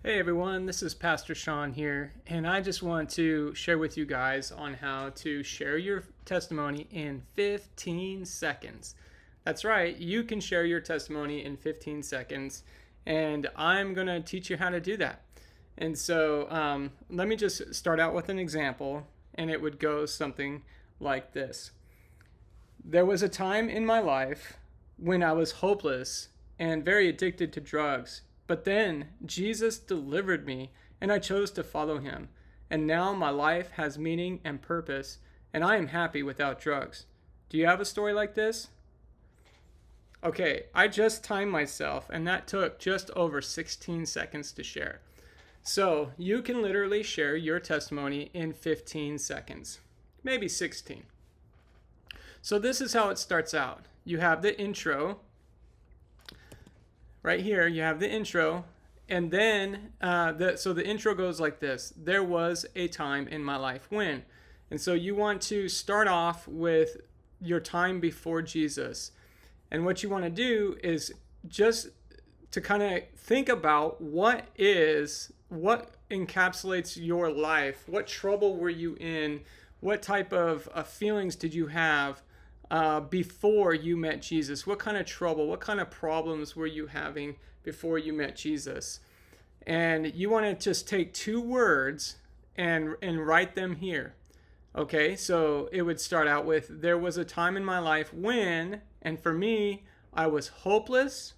Hey everyone, this is Pastor Sean here, and I just want to share with you guys on how to share your testimony in 15 seconds. That's right, you can share your testimony in 15 seconds, and I'm going to teach you how to do that. And so let me just start out with an example, and it would go something like this. There was a time in my life when I was hopeless and very addicted to drugs. But then Jesus delivered me, and I chose to follow him. And now my life has meaning and purpose, and I am happy without drugs. Do you have a story like this? Okay, I just timed myself, and that took just over 16 seconds to share. So you can literally share your testimony in 15 seconds, maybe 16. So this is how it starts out. You have the intro. Right here, you have the intro, and then the intro goes like this. There was a time in my life when. And so you want to start off with your time before Jesus. And what you want to do is just to kind of think about what encapsulates your life. What trouble were you in? What type of feelings did you have before you met Jesus? What kind of trouble, what kind of problems were you having before you met Jesus? And you want to just take two words and write them here. Okay, so it would start out with, there was a time in my life when, and for me, I was hopeless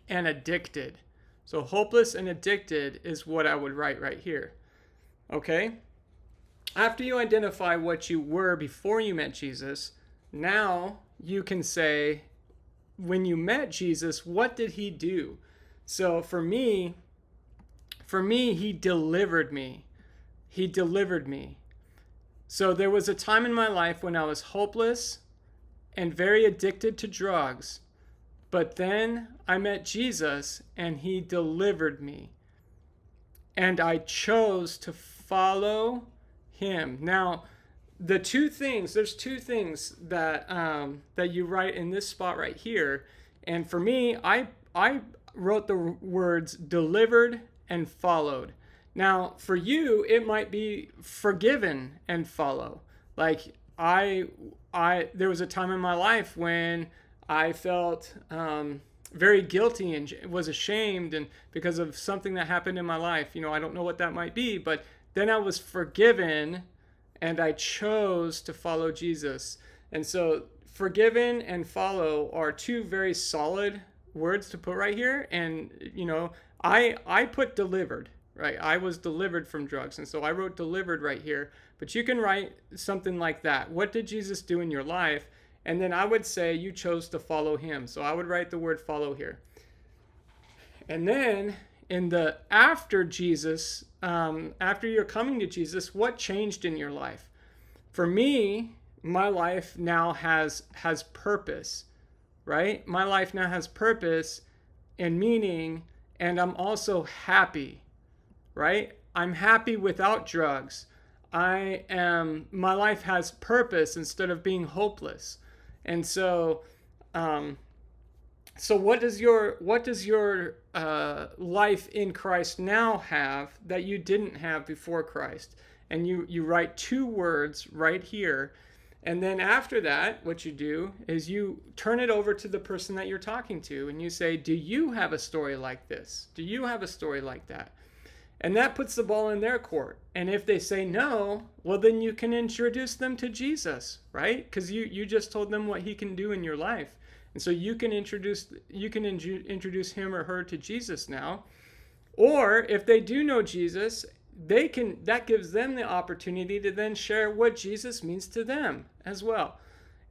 and addicted. So hopeless and addicted is what I would write right here. Okay? After you identify what you were before you met Jesus, now you can say, when you met Jesus, what did he do? So for me, he delivered me. He delivered me. So there was a time in my life when I was hopeless and very addicted to drugs. But then I met Jesus and he delivered me. And I chose to follow him. Now, there's two things that you write in this spot right here. And for me, I wrote the words delivered and followed. Now, for you, it might be forgiven and follow. Like there was a time in my life when I felt very guilty and was ashamed, and because of something that happened in my life. I don't know what that might be, but then I was forgiven and I chose to follow Jesus. And so forgiven and follow are two very solid words to put right here. And, I put delivered, right? I was delivered from drugs. And so I wrote delivered right here. But you can write something like that. What did Jesus do in your life? And then I would say you chose to follow him. So I would write the word follow here. And then in the after Jesus, after you're coming to Jesus, what changed in your life? For me, my life now has purpose, right? My life now has purpose and meaning, and I'm also happy, right? I'm happy without drugs. My life has purpose instead of being hopeless. And so, what does your life in Christ now have that you didn't have before Christ? And you write two words right here. And then after that, what you do is you turn it over to the person that you're talking to, and you say, do you have a story like this? Do you have a story like that? And that puts the ball in their court. And if they say no, well, then you can introduce them to Jesus, right? Because you just told them what he can do in your life. And so you can introduce him or her to Jesus now. Or if they do know Jesus, that gives them the opportunity to then share what Jesus means to them as well.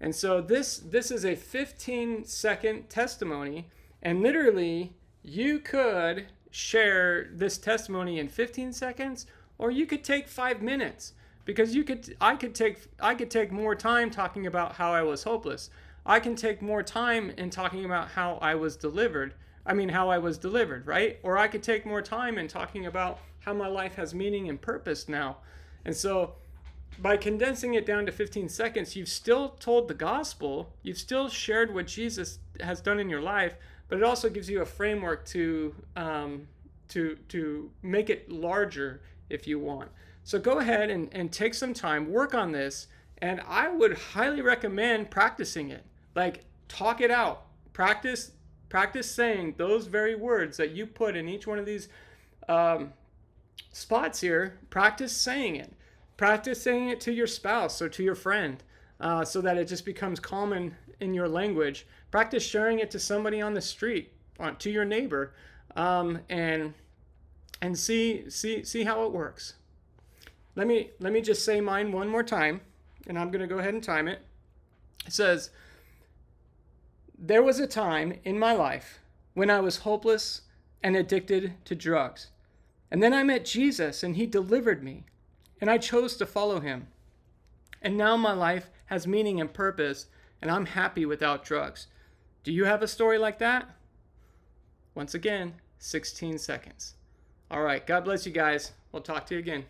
And so this is a 15-second testimony, and literally you could share this testimony in 15 seconds, or you could take 5 minutes, because I could take more time talking about how I was hopeless. I can take more time in talking about how I was delivered, right? Or I could take more time in talking about how my life has meaning and purpose now. And so by condensing it down to 15 seconds, you've still told the gospel, you've still shared what Jesus has done in your life, but it also gives you a framework to to make it larger if you want. So go ahead and take some time, work on this, and I would highly recommend practicing it. Like, talk it out. Practice saying those very words that you put in each one of these spots here. Practice saying it. Practice saying it to your spouse or to your friend, so that it just becomes common in your language. Practice sharing it to somebody on the street, to your neighbor, and see how it works. Let me just say mine one more time, and I'm going to go ahead and time it. It says, there was a time in my life when I was hopeless and addicted to drugs. And then I met Jesus, and he delivered me, and I chose to follow him. And now my life has meaning and purpose, and I'm happy without drugs. Do you have a story like that? Once again, 16 seconds. All right, God bless you guys. We'll talk to you again.